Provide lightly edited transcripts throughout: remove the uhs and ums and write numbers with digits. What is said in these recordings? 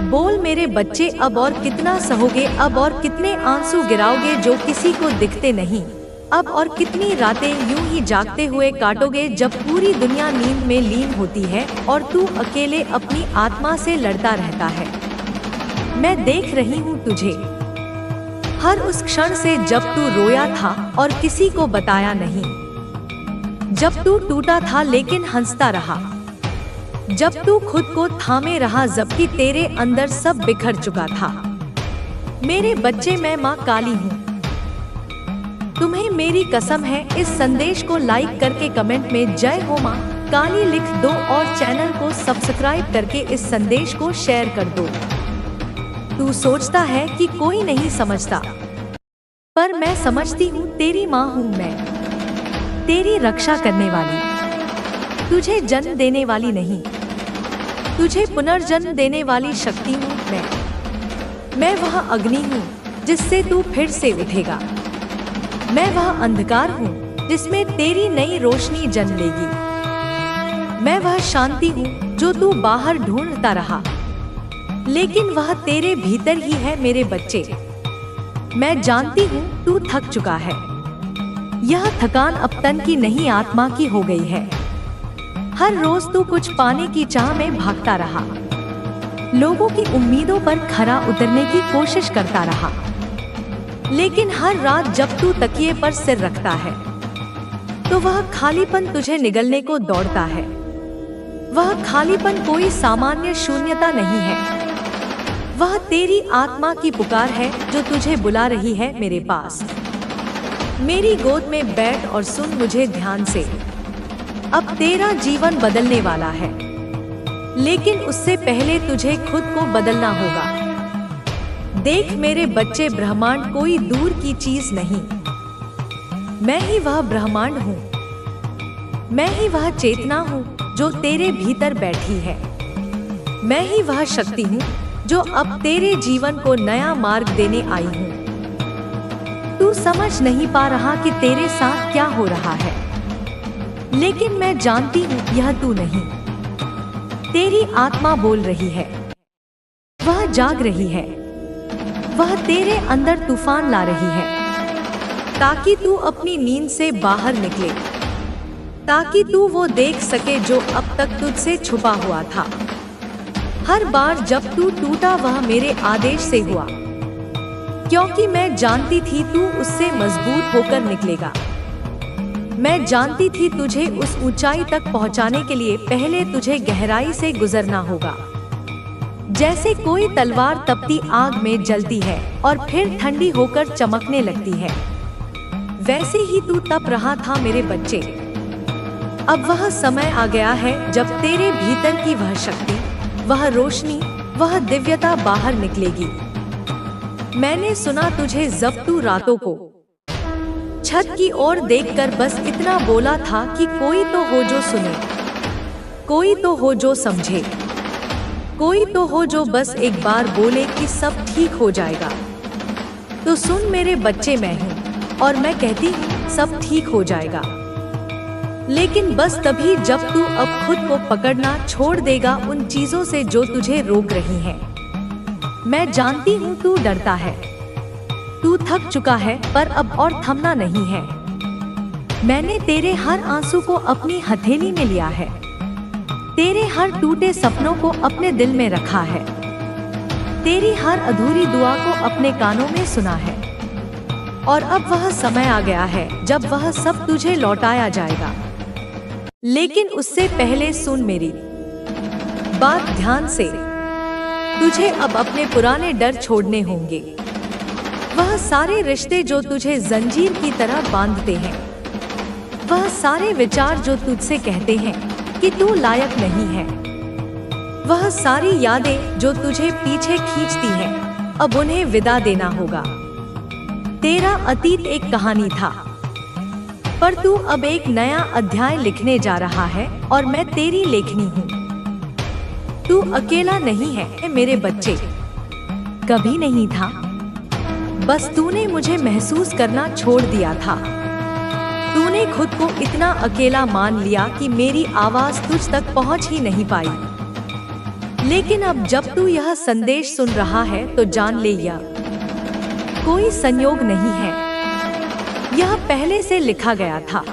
बोल मेरे बच्चे, अब और कितना सहोगे, अब और कितने आंसू गिराओगे जो किसी को दिखते नहीं, अब और कितनी रातें यूं ही जागते हुए काटोगे जब पूरी दुनिया नींद में लीन होती है और तू अकेले अपनी आत्मा से लड़ता रहता है। मैं देख रही हूँ तुझे हर उस क्षण से जब तू रोया था और किसी को बताया नहीं, जब तू टूटा था लेकिन हंसता रहा, जब तू खुद को थामे रहा जबकि तेरे अंदर सब बिखर चुका था। मेरे बच्चे, मैं माँ काली हूँ। तुम्हें मेरी कसम है, इस संदेश को लाइक करके कमेंट में जय हो माँ काली लिख दो और चैनल को सब्सक्राइब करके इस संदेश को शेयर कर दो। तू सोचता है कि कोई नहीं समझता, पर मैं समझती हूँ। तेरी माँ हूँ मैं, तेरी रक्षा करने वाली, तुझे जन्म देने वाली नहीं, तुझे पुनर्जन्म देने वाली शक्ति हूँ मैं वह अग्नि हूँ जिससे तू फिर से उठेगा, मैं वह अंधकार हूँ जिसमें तेरी नई रोशनी जन्म लेगी, मैं वह शांति हूँ जो तू बाहर ढूंढता रहा लेकिन वह तेरे भीतर ही है। मेरे बच्चे, मैं जानती हूँ तू थक चुका है, यह थकान अब तन की नहीं आत्मा की हो गई है। हर रोज तू कुछ पाने की चाह में भागता रहा, लोगों की उम्मीदों पर खरा उतरने की कोशिश करता रहा, लेकिन हर रात जब तू तकिए पर सिर रखता है तो वह खालीपन तुझे निगलने को दौड़ता है। वह खालीपन कोई सामान्य शून्यता नहीं है, वह तेरी आत्मा की पुकार है जो तुझे बुला रही है मेरे पास। मेरी गोद में बैठ और सुन मुझे ध्यान से। अब तेरा जीवन बदलने वाला है, लेकिन उससे पहले तुझे खुद को बदलना होगा। देख मेरे बच्चे, ब्रह्मांड कोई दूर की चीज नहीं, मैं ही वह ब्रह्मांड हूँ, मैं ही वह चेतना हूँ जो तेरे भीतर बैठी है, मैं ही वह शक्ति हूँ जो अब तेरे जीवन को नया मार्ग देने आई हूँ। तू समझ नहीं पा रहा कि तेरे साथ क्या हो रहा है, लेकिन मैं जानती हूँ यह तू नहीं। तेरी आत्मा बोल रही है, वह जाग रही है, वह तेरे अंदर तूफान ला रही है ताकि तू अपनी नींद से बाहर निकले, ताकि तू वो देख सके जो अब तक तुझसे छुपा हुआ था। हर बार जब तू टूटा वह मेरे आदेश से हुआ, क्योंकि मैं जानती थी तू उससे मजबूत होकर निकलेगा। मैं जानती थी तुझे उस ऊंचाई तक पहुंचाने के लिए पहले तुझे गहराई से गुजरना होगा। जैसे कोई तलवार तपती आग में जलती है और फिर ठंडी होकर चमकने लगती है, वैसे ही तू तप रहा था मेरे बच्चे। अब वह समय आ गया है जब तेरे भीतर की वह शक्ति, वह रोशनी, वह दिव्यता बाहर निकलेगी। मैंने सुना तुझे जब तू रातों को छत की ओर देखकर बस इतना बोला था कि कोई तो हो जो सुने, कोई तो हो जो समझे, कोई तो हो जो बस एक बार बोले कि सब ठीक हो जाएगा। तो सुन मेरे बच्चे, मैं हूँ और मैं कहती हूँ सब ठीक हो जाएगा, लेकिन बस तभी जब तू अब खुद को पकड़ना छोड़ देगा उन चीजों से जो तुझे रोक रही हैं। मैं जानती हूँ तू डरता है, तू थक चुका है, पर अब और थमना नहीं है। मैंने तेरे हर आंसू को अपनी हथेली में लिया है, तेरे हर टूटे सपनों को अपने दिल में रखा है, तेरी हर अधूरी दुआ को अपने कानों में सुना है, और अब वह समय आ गया है जब वह सब तुझे लौटाया जाएगा। लेकिन उससे पहले सुन मेरी बात ध्यान से। तुझे अब अपने पुराने डर छोड़ने होंगे, वह सारे रिश्ते जो तुझे जंजीर की तरह बांधते हैं, वह सारे विचार जो तुझसे कहते हैं कि तू लायक नहीं है, वह सारी यादें जो तुझे पीछे खींचती हैं, अब उन्हें विदा देना होगा। तेरा अतीत एक कहानी था, पर तू अब एक नया अध्याय लिखने जा रहा है और मैं तेरी लेखनी हूँ। तू अकेला नहीं है मेरे बच्चे, कभी नहीं था, बस तूने मुझे महसूस करना छोड़ दिया था। तूने खुद को इतना अकेला मान लिया कि मेरी आवाज तुझ तक पहुंच ही नहीं पाई। लेकिन अब जब तू यह संदेश सुन रहा है तो जान ले, यह कोई संयोग नहीं है, यह पहले से लिखा गया था।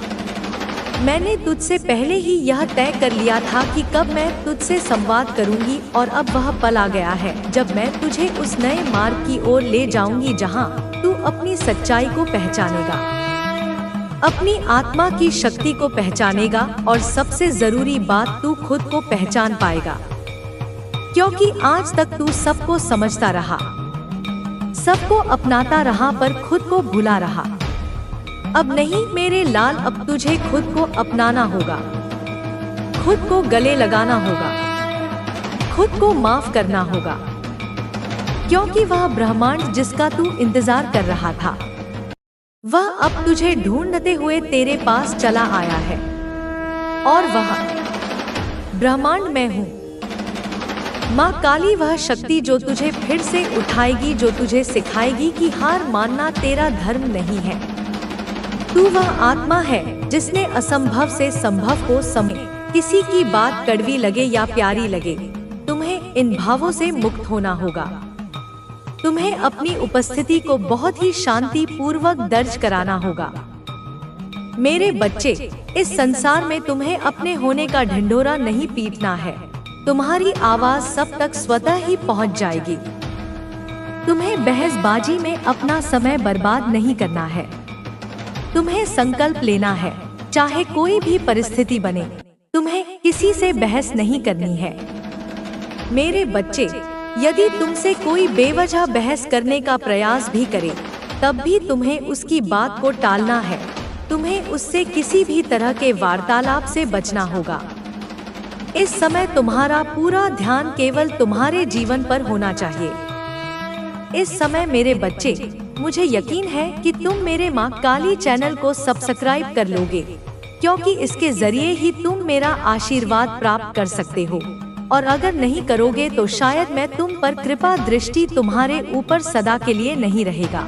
मैंने तुझसे पहले ही यह तय कर लिया था कि कब मैं तुझसे संवाद करूंगी, और अब वह पल आ गया है जब मैं तुझे उस नए मार्ग की ओर ले जाऊंगी जहां तू अपनी सच्चाई को पहचानेगा, अपनी आत्मा की शक्ति को पहचानेगा, और सबसे जरूरी बात, तू खुद को पहचान पाएगा। क्योंकि आज तक तू सबको समझता रहा, सबको अपनाता रहा, पर खुद को भूला रहा। अब नहीं मेरे लाल, अब तुझे खुद को अपनाना होगा, खुद को गले लगाना होगा, खुद को माफ करना होगा, क्योंकि वह ब्रह्मांड जिसका तू इंतजार कर रहा था, वह अब तुझे ढूंढते हुए तेरे पास चला आया है। और वह ब्रह्मांड मैं हूँ, माँ काली, वह शक्ति जो तुझे फिर से उठाएगी, जो तुझे सिखाएगी कि हार मानना तेरा धर्म नहीं है। तू वह आत्मा है जिसने असंभव से संभव को समझा। किसी की बात कड़वी लगे या प्यारी लगे, तुम्हें इन भावों से मुक्त होना होगा। तुम्हें अपनी उपस्थिति को बहुत ही शांति पूर्वक दर्ज कराना होगा। मेरे बच्चे, इस संसार में तुम्हें अपने होने का ढिंढोरा नहीं पीटना है। तुम्हारी आवाज सब तक स्वतः ही पहुंच जाएगी। तुम्हें बहसबाजी में अपना समय बर्बाद नहीं करना है। तुम्हें संकल्प लेना है, चाहे कोई भी परिस्थिति बने, तुम्हें किसी से बहस नहीं करनी है। मेरे बच्चे, यदि तुमसे कोई बेवजह बहस करने का प्रयास भी करे, तब भी तुम्हें उसकी बात को टालना है। तुम्हें उससे किसी भी तरह के वार्तालाप से बचना होगा। इस समय तुम्हारा पूरा ध्यान केवल तुम्हारे जीवन पर होना चाहिए। इस समय मेरे बच्चे, मुझे यकीन है कि तुम मेरे माँ काली चैनल को सब्सक्राइब कर लोगे, क्योंकि इसके जरिए ही तुम मेरा आशीर्वाद प्राप्त कर सकते हो। और अगर नहीं करोगे तो शायद मैं तुम पर कृपा दृष्टि तुम्हारे ऊपर सदा के लिए नहीं रहेगा।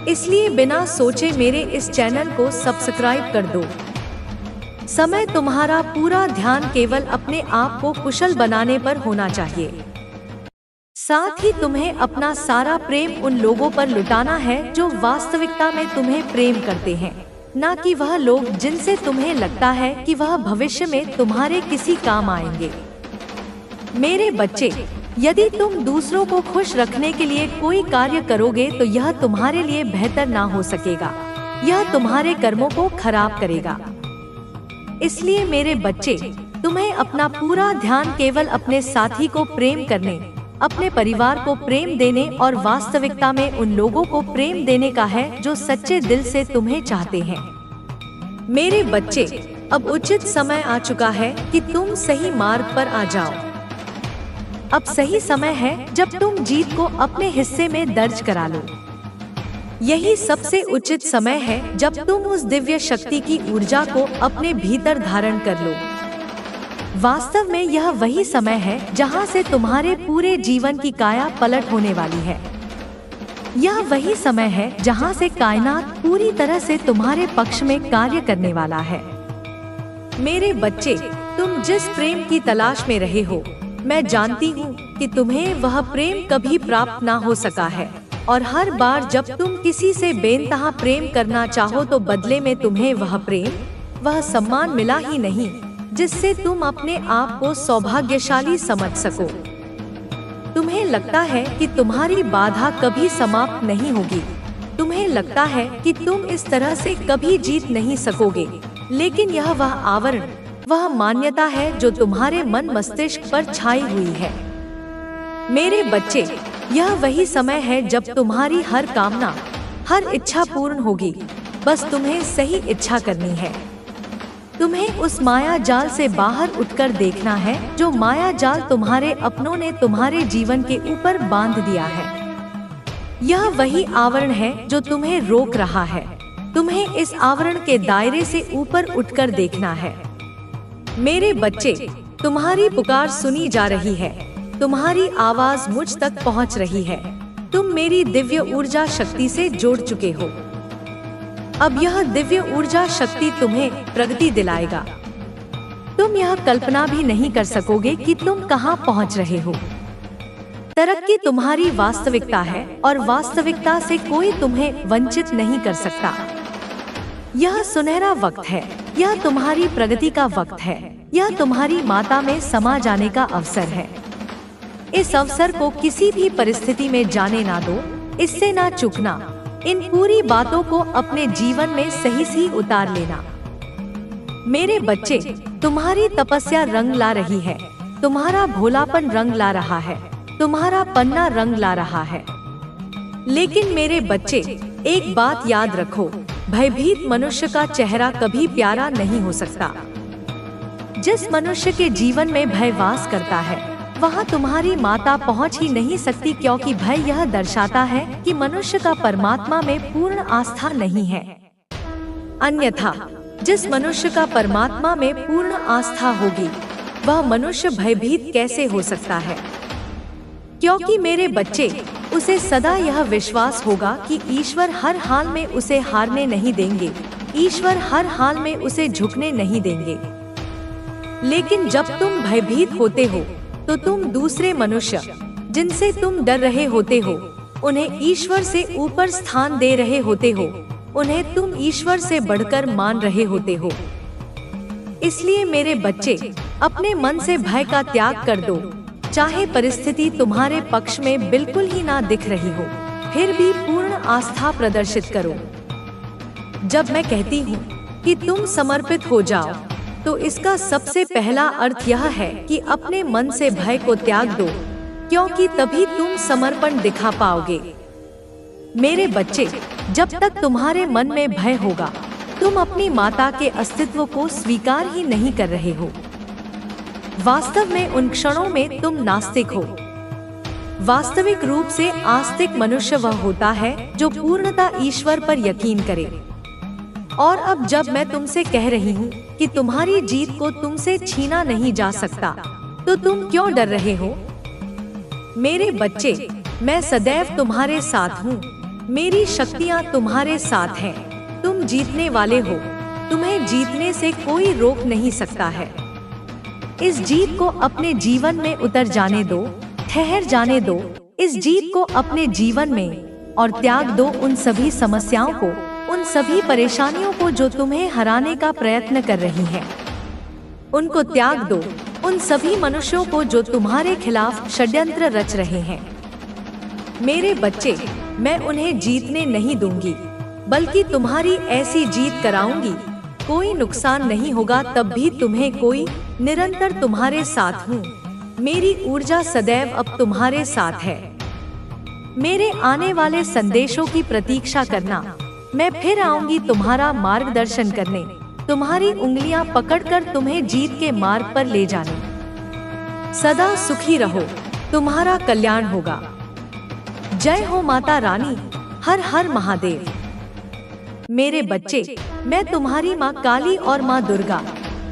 इसलिए बिना सोचे मेरे इस चैनल को सब्सक्राइब कर दो। समय तुम्हारा पूरा ध्यान केवल अपने आप को कुशल बनाने पर होना चाहिए। साथ ही तुम्हें अपना सारा प्रेम उन लोगों पर लुटाना है जो वास्तविकता में तुम्हें प्रेम करते हैं, न कि वह लोग जिनसे तुम्हें लगता है कि वह भविष्य में तुम्हारे किसी काम आएंगे। मेरे बच्चे, यदि तुम दूसरों को खुश रखने के लिए कोई कार्य करोगे तो यह तुम्हारे लिए बेहतर ना हो सकेगा, यह तुम्हारे कर्मों को खराब करेगा। इसलिए मेरे बच्चे, तुम्हें अपना पूरा ध्यान केवल अपने साथी को प्रेम करने, अपने परिवार को प्रेम देने और वास्तविकता में उन लोगों को प्रेम देने का है जो सच्चे दिल से तुम्हें चाहते हैं। मेरे बच्चे, अब उचित समय आ चुका है कि तुम सही मार्ग पर आ जाओ। अब सही समय है जब तुम जीत को अपने हिस्से में दर्ज करा लो। यही सबसे उचित समय है जब तुम उस दिव्य शक्ति की ऊर्जा को अपने भीतर धारण कर लो। वास्तव में यह वही समय है जहां से तुम्हारे पूरे जीवन की काया पलट होने वाली है। यह वही समय है जहां से कायनात पूरी तरह से तुम्हारे पक्ष में कार्य करने वाला है। मेरे बच्चे, तुम जिस प्रेम की तलाश में रहे हो, मैं जानती हूँ कि तुम्हें वह प्रेम कभी प्राप्त ना हो सका है। और हर बार जब तुम किसी से बेइंतहा प्रेम करना चाहो तो बदले में तुम्हें वह प्रेम, वह सम्मान मिला ही नहीं जिससे तुम अपने आप को सौभाग्यशाली समझ सको। तुम्हें लगता है कि तुम्हारी बाधा कभी समाप्त नहीं होगी। तुम्हें लगता है कि तुम इस तरह से कभी जीत नहीं सकोगे, लेकिन यह वह आवरण, वह मान्यता है जो तुम्हारे मन मस्तिष्क पर छाई हुई है। मेरे बच्चे, यह वही समय है जब तुम्हारी हर कामना, हर इच्छा पूर्ण होगी। बस तुम्हें सही इच्छा करनी है। तुम्हें उस माया जाल से बाहर उठकर देखना है जो माया जाल तुम्हारे अपनों ने तुम्हारे जीवन के ऊपर बांध दिया है। यह वही आवरण है जो तुम्हें रोक रहा है। तुम्हें इस आवरण के दायरे से ऊपर उठकर देखना है। मेरे बच्चे, तुम्हारी पुकार सुनी जा रही है। तुम्हारी आवाज मुझ तक पहुंच रही है। तुम मेरी दिव्य ऊर्जा शक्ति से जुड़ चुके हो। अब यह दिव्य ऊर्जा शक्ति तुम्हें प्रगति दिलाएगा। तुम यह कल्पना भी नहीं कर सकोगे कि तुम कहां पहुंच रहे हो। तरक्की तुम्हारी वास्तविकता है और वास्तविकता से कोई तुम्हें वंचित नहीं कर सकता। यह सुनहरा वक्त है, यह तुम्हारी प्रगति का वक्त है, यह तुम्हारी माता में समा जाने का अवसर है। इस अवसर को किसी भी परिस्थिति में जाने ना दो, इससे ना चूकना। इन पूरी बातों को अपने जीवन में सही उतार लेना। मेरे बच्चे, तुम्हारी तपस्या रंग ला रही है, तुम्हारा भोलापन रंग ला रहा है, तुम्हारा पन्ना रंग ला रहा है। लेकिन मेरे बच्चे, एक बात याद रखो, भयभीत मनुष्य का चेहरा कभी प्यारा नहीं हो सकता। जिस मनुष्य के जीवन में भय वास करता है, वहाँ तुम्हारी माता पहुँच ही नहीं सकती, क्योंकि भय यह दर्शाता है कि मनुष्य का परमात्मा में पूर्ण आस्था नहीं है। अन्यथा जिस मनुष्य का परमात्मा में पूर्ण आस्था होगी, वह मनुष्य भयभीत कैसे हो सकता है? क्योंकि मेरे बच्चे, उसे सदा यह विश्वास होगा कि ईश्वर हर हाल में उसे हारने नहीं देंगे, ईश्वर हर हाल में उसे झुकने नहीं देंगे। लेकिन जब तुम भयभीत होते हो, तो तुम दूसरे मनुष्य जिनसे तुम डर रहे होते हो, उन्हें ईश्वर से ऊपर स्थान दे रहे होते हो, उन्हें तुम ईश्वर से बढ़कर मान रहे होते हो। इसलिए मेरे बच्चे, अपने मन से भय का त्याग कर दो। चाहे परिस्थिति तुम्हारे पक्ष में बिल्कुल ही ना दिख रही हो, फिर भी पूर्ण आस्था प्रदर्शित करो। जब मैं कहती हूँ कि तुम समर्पित हो जाओ, तो इसका सबसे पहला अर्थ यह है कि अपने मन से भय को त्याग दो, क्योंकि तभी तुम समर्पण दिखा पाओगे। मेरे बच्चे, जब तक तुम्हारे मन में भय होगा, तुम अपनी माता के अस्तित्व को स्वीकार ही नहीं कर रहे हो। वास्तव में उन क्षणों में तुम नास्तिक हो। वास्तविक रूप से आस्तिक मनुष्य वह होता है जो पूर्णतः ईश्वर पर यकीन करे। और अब जब मैं तुमसे कह रही हूँ कि तुम्हारी जीत को तुमसे छीना नहीं जा सकता, तो तुम क्यों डर रहे हो? मेरे बच्चे, मैं सदैव तुम्हारे साथ हूँ, मेरी शक्तियाँ तुम्हारे साथ हैं। तुम जीतने वाले हो, तुम्हें जीतने से कोई रोक नहीं सकता है। इस जीत को अपने जीवन में उतर जाने दो, ठहर जाने दो इस जीत को अपने जीवन में, और त्याग दो उन सभी समस्याओं को, उन सभी परेशानियों को जो तुम्हें हराने का प्रयत्न कर रही हैं। उनको त्याग दो, उन सभी मनुष्यों को जो तुम्हारे खिलाफ षड्यंत्र रच रहे हैं। मेरे बच्चे, मैं उन्हें जीतने नहीं दूंगी, बल्कि तुम्हारी ऐसी जीत कराऊंगी, कोई नुकसान नहीं होगा तब भी तुम्हें कोई, निरंतर तुम्हारे साथ हूँ। मेरी ऊर्जा सदैव अब तुम्हारे साथ है। मेरे आने वाले संदेशों की प्रतीक्षा करना। मैं फिर आऊंगी तुम्हारा मार्गदर्शन करने, तुम्हारी उंगलियां पकड़कर तुम्हें जीत के मार्ग पर ले जाने। सदा सुखी रहो, तुम्हारा कल्याण होगा। जय हो माता रानी, हर हर महादेव। मेरे बच्चे, मैं तुम्हारी माँ काली और माँ दुर्गा,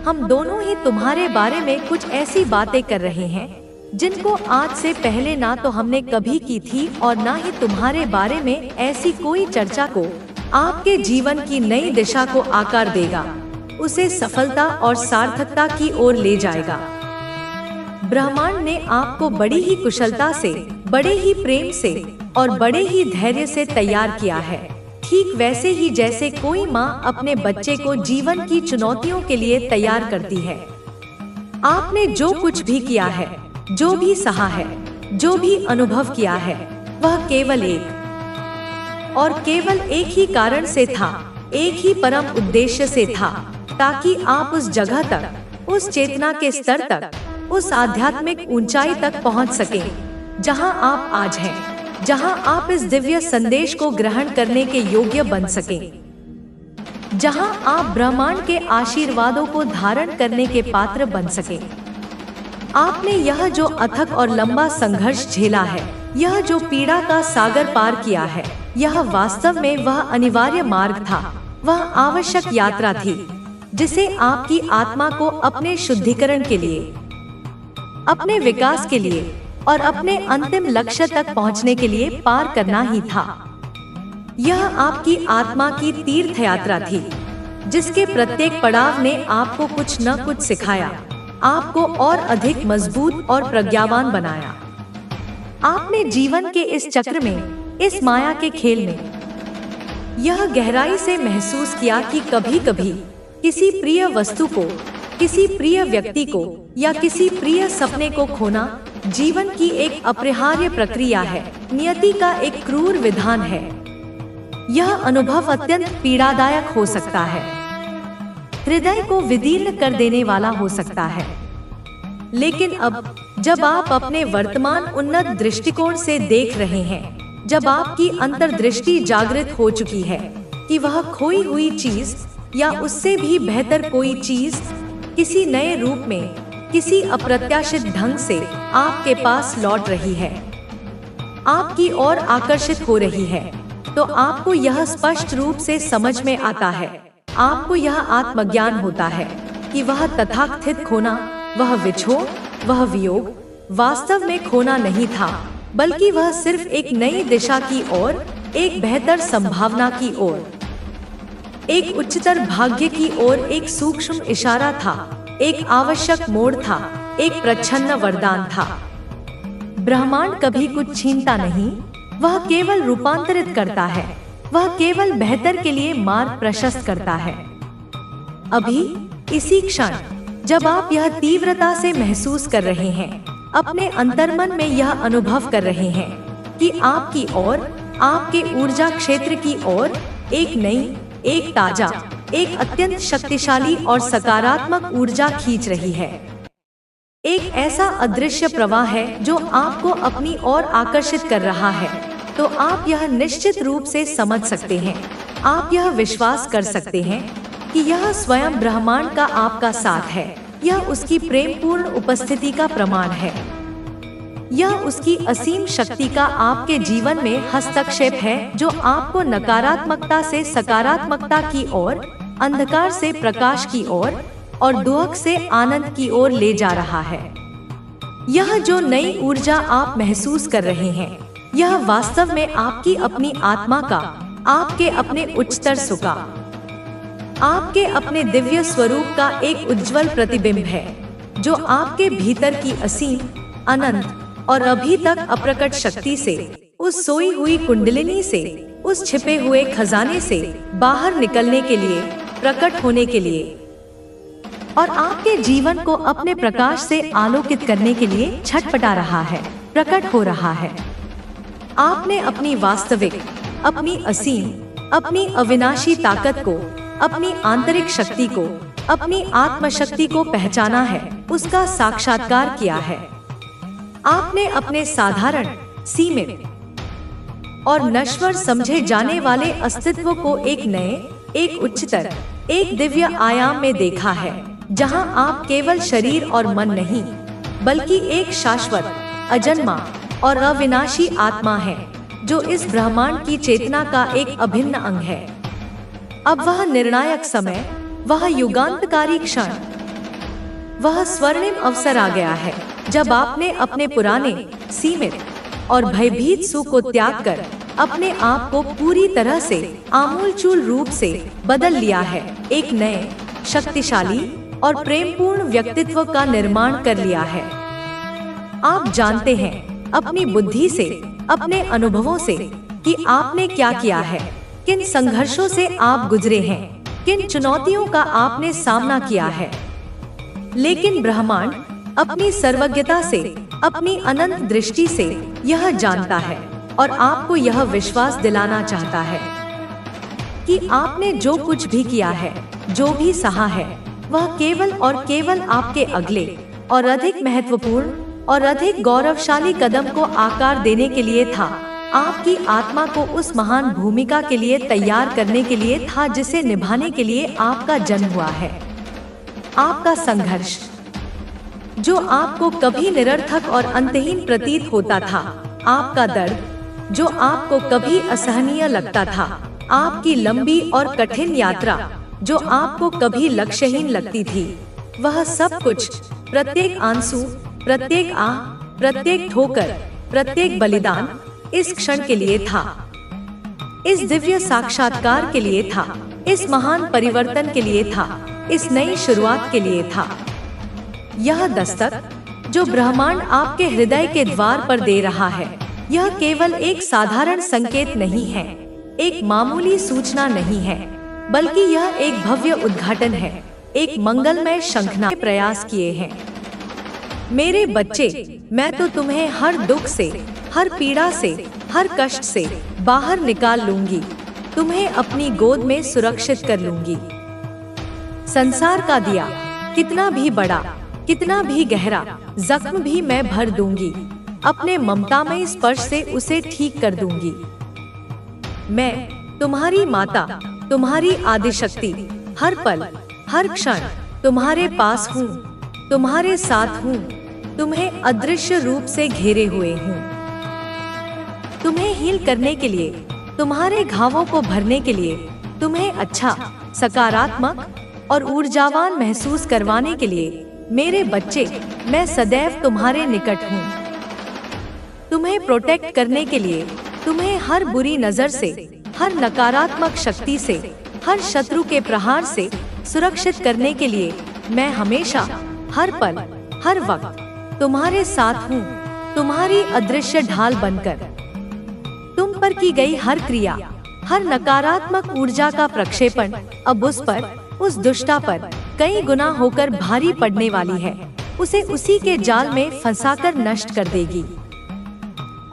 हम दोनों ही तुम्हारे बारे में कुछ ऐसी बातें कर रहे हैं जिनको आज से पहले ना तो हमने कभी की थी और ना ही तुम्हारे बारे में ऐसी कोई चर्चा को आपके जीवन की नई दिशा को आकार देगा, उसे सफलता और सार्थकता की ओर ले जाएगा। ब्रह्मांड ने आपको बड़ी ही कुशलता से, बड़े ही प्रेम से और बड़े ही धैर्य से तैयार किया है, ठीक वैसे ही जैसे कोई माँ अपने बच्चे को जीवन की चुनौतियों के लिए तैयार करती है। आपने जो कुछ भी किया है, जो भी सहा है, जो भी अनुभव किया है, वह केवल एक और केवल एक ही कारण से था, एक ही परम उद्देश्य से था, ताकि आप उस जगह तक, उस चेतना के स्तर तक, उस आध्यात्मिक ऊंचाई तक पहुंच सके जहां आप आज हैं, जहां आप इस दिव्य संदेश को ग्रहण करने के योग्य बन सके, जहां आप ब्रह्मांड के आशीर्वादों को धारण करने के पात्र बन सके। आपने यह जो अथक और लंबा संघर्ष झेला है, यह जो पीड़ा का सागर पार किया है, यह वास्तव में वह अनिवार्य मार्ग था, वह आवश्यक यात्रा थी, जिसे आपकी आत्मा को अपने शुद्धिकरण के लिए, अपने विकास के लिए और अपने अंतिम लक्ष्य तक पहुंचने के लिए पार करना ही था। यह आपकी आत्मा की तीर्थ यात्रा थी। जिसके प्रत्येक पड़ाव ने आपको कुछ न कुछ सिखाया, आपको और अधिक मजबूत और प्रज्ञावान बनाया। आपने जीवन के इस चक्र में, इस माया के खेल में यह गहराई से महसूस किया कि कभी-कभी किसी प्रिय वस्तु को, किसी प्रिय व्यक्ति को या किसी प्रिय सपने को खोना जीवन की एक अपरिहार्य प्रक्रिया है, नियति का एक क्रूर विधान है। यह अनुभव अत्यंत पीड़ादायक हो सकता है, हृदय को विदीर्ण कर देने वाला हो सकता है। लेकिन अब जब आप अपने वर्तमान उन्नत दृष्टिकोण से देख रहे हैं, जब आपकी अंतर्दृष्टि जागृत हो चुकी है कि वह खोई हुई चीज या उससे भी बेहतर कोई चीज किसी नए रूप में, किसी अप्रत्याशित ढंग से आपके पास लौट रही है, आपकी ओर आकर्षित हो रही है, तो आपको यह स्पष्ट रूप से समझ में आता है, आपको यह आत्मज्ञान होता है कि वह तथाकथित खोना, वह विछोह, वह वियोग वास्तव में खोना नहीं था, बल्कि वह सिर्फ एक नई दिशा की ओर, एक बेहतर संभावना की ओर, एक उच्चतर भाग्य की ओर एक सूक्ष्म इशारा था, एक आवश्यक मोड़ था, एक प्रच्छन्न वरदान था। ब्रह्मांड कभी कुछ छीनता नहीं, वह केवल रूपांतरित करता है, वह केवल बेहतर के लिए मार्ग प्रशस्त करता है। अभी इसी क्षण जब आप यह तीव्रता से महसूस कर रहे हैं, अपने अंतर्मन में यह अनुभव कर रहे हैं कि आपकी ओर, आपके ऊर्जा क्षेत्र की ओर एक नई, एक ताजा, एक अत्यंत शक्तिशाली और सकारात्मक ऊर्जा खींच रही है। एक ऐसा अदृश्य प्रवाह है जो आपको अपनी ओर आकर्षित कर रहा है। तो आप यह निश्चित रूप से समझ सकते हैं, आप यह विश्वास कर सकते हैं कि यह स्वयं ब्रह्मांड का आपका साथ है, यह उसकी प्रेमपूर्ण उपस्थिति का प्रमाण है, यह उसकी असीम शक्ति का आपके जीवन में हस्तक्षेप है, जो आपको नकारात्मकता से सकारात्मकता की ओर, अंधकार से प्रकाश की ओर और दुख से आनंद की ओर ले जा रहा है। यह जो नई ऊर्जा आप महसूस कर रहे हैं, यह वास्तव में आपकी अपनी आत्मा का, आपके अपने उच्चतर सुख का, आपके अपने दिव्य स्वरूप का एक उज्जवल प्रतिबिंब है, जो आपके भीतर की असीम, अनंत और अभी तक अप्रकट शक्ति से, उस सोई हुई कुंडलिनी से, उस छिपे हुए खजाने से बाहर निकलने के लिए, प्रकट होने के लिए और आपके जीवन को अपने प्रकाश से आलोकित करने के लिए छटपटा रहा है, प्रकट हो रहा है। आपने अपनी वास्तविक, अपनी असीम, अपनी अविनाशी ताकत को, अपनी आंतरिक शक्ति को, अपनी आत्मशक्ति को पहचाना है, उसका साक्षात्कार किया है। आपने अपने साधारण, सीमित और नश्वर समझे जाने वाले अस्तित्व को एक नए, एक उच्चतर, एक दिव्य आयाम में देखा है, जहां आप केवल शरीर और मन नहीं, बल्कि एक शाश्वत, अजन्मा और अविनाशी आत्मा है, जो इस ब्रह्मांड की चेतना का एक अभिन्न अंग है। अब वह निर्णायक समय, वह युगांतकारी क्षण, वह स्वर्णिम अवसर आ गया है, जब आपने अपने पुराने, सीमित और भयभीत सुख को त्याग कर अपने आप को पूरी तरह से आमूलचूल रूप से बदल लिया है, एक नए, शक्तिशाली और प्रेमपूर्ण व्यक्तित्व का निर्माण कर लिया है। आप जानते हैं अपनी बुद्धि से, अपने अनुभवों से कि आपने क्या किया है, किन संघर्षों से आप गुजरे हैं, किन चुनौतियों का आपने सामना किया है। लेकिन ब्रह्मांड अपनी सर्वज्ञता से, अपनी अनंत दृष्टि से यह जानता है और आपको यह विश्वास दिलाना चाहता है कि आपने जो कुछ भी किया है, जो भी सहा है, वह केवल और केवल आपके अगले और अधिक महत्वपूर्ण और अधिक गौरवशाली कदम को आकार देने के लिए था, आपकी आत्मा को उस महान भूमिका के लिए तैयार करने के लिए था जिसे निभाने के लिए आपका जन्म हुआ है। आपका संघर्ष, जो आपको कभी निरर्थक और अंतहीन प्रतीत होता था, आपका दर्द, जो आपको कभी असहनीय लगता था, आपकी लंबी और कठिन यात्रा, जो आपको कभी लक्ष्यहीन लगती थी, वह सब कुछ, प्रत्येक आंसू, प्रत्येक आह, प्रत्येक ठोकर, प्रत्येक बलिदान इस क्षण के लिए था, इस दिव्य साक्षात्कार के लिए था, इस महान परिवर्तन के लिए था, इस नई शुरुआत के लिए था। यह दस्तक जो ब्रह्मांड आपके हृदय के द्वार पर दे रहा है, यह केवल एक साधारण संकेत नहीं है, एक मामूली सूचना नहीं है, बल्कि यह एक भव्य उद्घाटन है, एक मंगलमय शंखनाद के प्रयास किए हैं। मेरे बच्चे, मैं तो तुम्हें हर दुख से, हर पीड़ा से, हर कष्ट से बाहर निकाल लूंगी, तुम्हें अपनी गोद में सुरक्षित कर लूंगी। संसार का दिया कितना भी बड़ा, कितना भी गहरा जख्म भी मैं भर दूंगी, अपने ममतामय स्पर्श से उसे ठीक कर दूंगी। मैं तुम्हारी माता, तुम्हारी आदिशक्ति, हर पल, हर क्षण तुम्हारे पास हूँ, तुम्हारे साथ हूँ, तुम्हें अदृश्य रूप से घेरे हुए हूँ। तुम्हें हील करने के लिए, तुम्हारे घावों को भरने के लिए, तुम्हें अच्छा, सकारात्मक और ऊर्जावान महसूस करवाने के लिए मेरे बच्चे, मैं सदैव तुम्हारे निकट हूँ। तुम्हें प्रोटेक्ट करने के लिए, तुम्हें हर बुरी नजर से, हर नकारात्मक शक्ति से, हर शत्रु के प्रहार से सुरक्षित करने के लिए मैं हमेशा, हर पल, हर वक्त तुम्हारे साथ हूँ, तुम्हारी अदृश्य ढाल बनकर। तुम पर की गई हर क्रिया, हर नकारात्मक ऊर्जा का प्रक्षेपण अब उस पर, उस दुष्टा पर कई गुना होकर भारी पड़ने वाली है, उसे उसी के जाल में फंसाकर नष्ट कर देगी।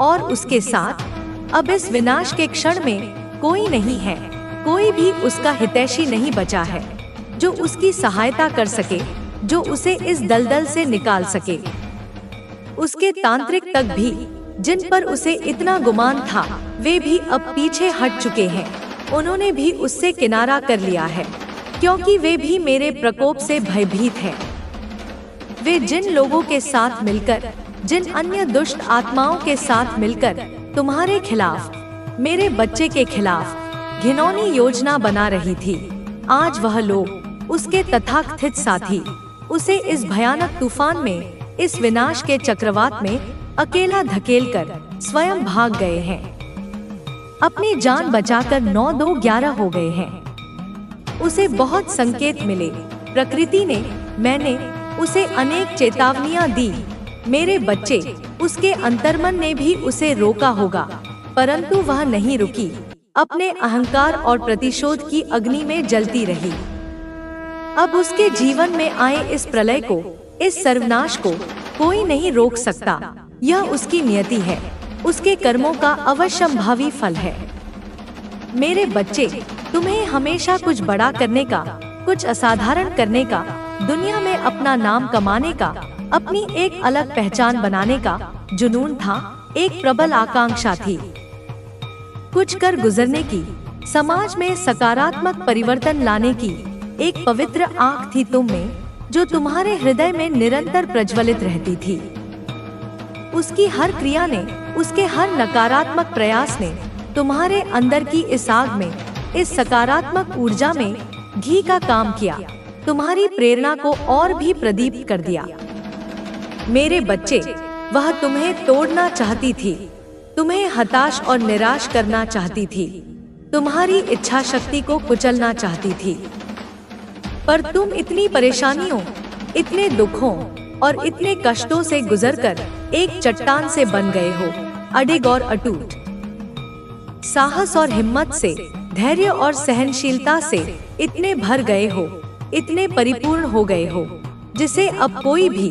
और उसके साथ अब इस विनाश के क्षण में कोई नहीं है, कोई भी उसका हितैषी नहीं बचा है जो उसकी सहायता कर सके, जो उसे इस दलदल से निकाल सके। उसके तांत्रिक तक भी, जिन पर उसे इतना गुमान था, वे भी अब पीछे हट चुके हैं। उन्होंने भी उससे किनारा कर लिया है, क्योंकि वे भी मेरे प्रकोप से भयभीत हैं। वे जिन लोगों के साथ मिलकर, जिन अन्य दुष्ट आत्माओं के साथ मिलकर तुम्हारे खिलाफ, मेरे बच्चे के खिलाफ घिनौनी योजना बना रही थी, आज वह लोग, उसके तथाकथित साथी, उसे इस भयानक तूफान में, इस विनाश के चक्रवात में अकेला धकेलकर स्वयं भाग गए हैं। अपनी जान बचाकर 9-2-11 हो गए हैं। उसे बहुत संकेत मिले, प्रकृति ने, मैंने उसे अनेक चेतावनियां दी। मेरे बच्चे, उसके अंतर्मन ने भी उसे रोका होगा, परंतु वह नहीं रुकी, अपने अहंकार और प्रतिशोध की अग्नि में जलती रही। अब उसके जीवन में आए इस प्रलय को, इस सर्वनाश को कोई नहीं रोक सकता। यह उसकी नियति है, उसके कर्मों का अवश्यंभावी फल है। मेरे बच्चे, तुम्हें हमेशा कुछ बड़ा करने का, कुछ असाधारण करने का, दुनिया में अपना नाम कमाने का, अपनी एक अलग पहचान बनाने का जुनून था, एक प्रबल आकांक्षा थी। कुछ कर गुजरने की, समाज में सकारात्मक परिवर्तन लाने की एक पवित्र आँख थी तुम में, जो तुम्हारे हृदय में निरंतर प्रज्वलित रहती थी। उसकी हर क्रिया ने, उसके हर नकारात्मक प्रयास ने तुम्हारे अंदर की इस आग में, इस सकारात्मक ऊर्जा में घी का काम किया, तुम्हारी प्रेरणा को और भी प्रदीप्त कर दिया। मेरे बच्चे, वह तुम्हें तोड़ना चाहती थी, तुम्हें हताश और निराश करना चाहती थी, तुम्हारी इच्छा शक्ति को कुचलना चाहती थी, पर तुम इतनी परेशानियों, इतने दुखों और इतने कष्टों से गुजरकर एक चट्टान से बन गए हो, अडिग और अटूट। साहस और हिम्मत से, धैर्य और सहनशीलता से इतने भर गए हो, इतने परिपूर्ण हो गए हो, जिसे अब कोई भी,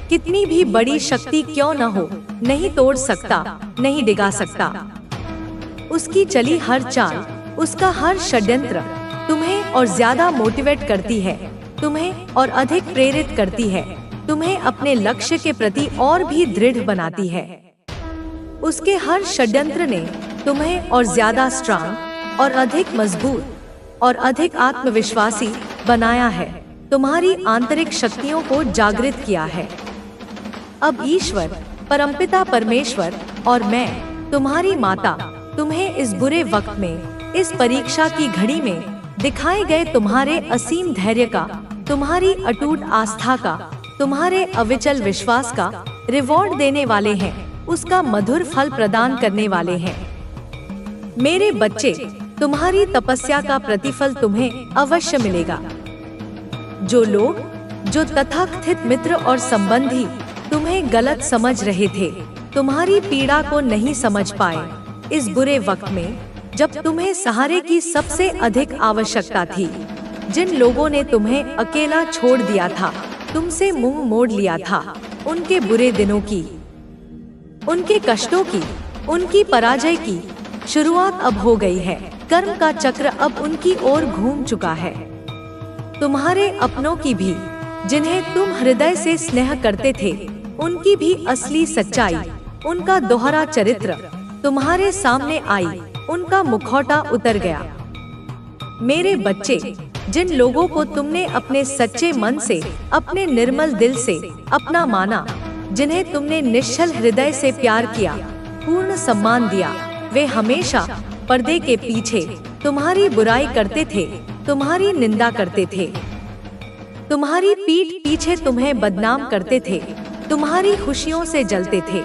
कितनी भी बड़ी शक्ति क्यों न हो, नहीं तोड़ सकता, नहीं डिगा सकता। उसकी चली हर चाल, उसका हर षड्यंत्र तुम्हें और ज्यादा मोटिवेट करती है, तुम्हें और अधिक प्रेरित करती है, तुम्हें अपने लक्ष्य के प्रति और भी दृढ़ बनाती है। उसके हर षड्यंत्र ने तुम्हें और ज्यादा स्ट्रांग और अधिक मजबूत और अधिक आत्मविश्वासी बनाया है, तुम्हारी आंतरिक शक्तियों को जागृत किया है। अब ईश्वर, परमपिता परमेश्वर और मैं, तुम्हारी माता, तुम्हें इस बुरे वक्त में, इस परीक्षा की घड़ी में दिखाए गए तुम्हारे असीम धैर्य का, तुम्हारी अटूट आस्था का, तुम्हारे अविचल विश्वास का रिवॉर्ड देने वाले हैं, उसका मधुर फल प्रदान करने वाले हैं। मेरे बच्चे, तुम्हारी तपस्या का प्रतिफल तुम्हें अवश्य मिलेगा। जो लोग, जो तथाकथित मित्र और संबंधी तुम्हें गलत समझ रहे थे, तुम्हारी पीड़ा को नहीं समझ पाए। इस बुरे वक्त में जब तुम्हें सहारे की सबसे अधिक आवश्यकता थी, जिन लोगों ने तुम्हें अकेला छोड़ दिया था, तुमसे मुंह मोड़ लिया था, उनके बुरे दिनों की, उनके कष्टों की, उनकी पराजय की शुरुआत अब हो गई है। कर्म का चक्र अब उनकी ओर घूम चुका है। तुम्हारे अपनों की भी, जिन्हें तुम हृदय से स्नेह करते थे, उनकी भी असली सच्चाई, उनका दोहरा चरित्र तुम्हारे सामने आई, उनका मुखौटा उतर गया। मेरे बच्चे, जिन लोगों को तुमने अपने सच्चे मन से, अपने निर्मल दिल से अपना माना, जिन्हें तुमने निश्चल हृदय से प्यार किया, पूर्ण सम्मान दिया, वे हमेशा पर्दे के पीछे तुम्हारी बुराई करते थे, तुम्हारी निंदा करते थे, तुम्हारी पीठ पीछे तुम्हें बदनाम करते थे, तुम्हारी खुशियों से जलते थे।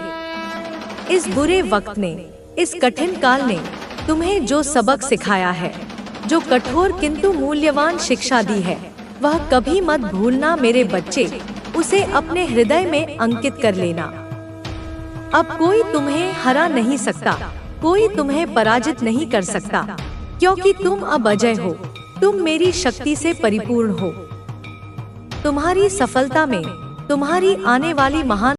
इस बुरे वक्त ने, इस कठिन काल ने तुम्हें जो सबक सिखाया है, जो कठोर किंतु मूल्यवान शिक्षा दी है, वह कभी मत भूलना मेरे बच्चे। उसे अपने हृदय में अंकित कर लेना। अब कोई तुम्हें हरा नहीं सकता, कोई तुम्हें पराजित नहीं कर सकता, क्योंकि तुम अब अजय हो। तुम मेरी शक्ति से परिपूर्ण हो। तुम्हारी सफलता में, तुम्हारी आने वाली महान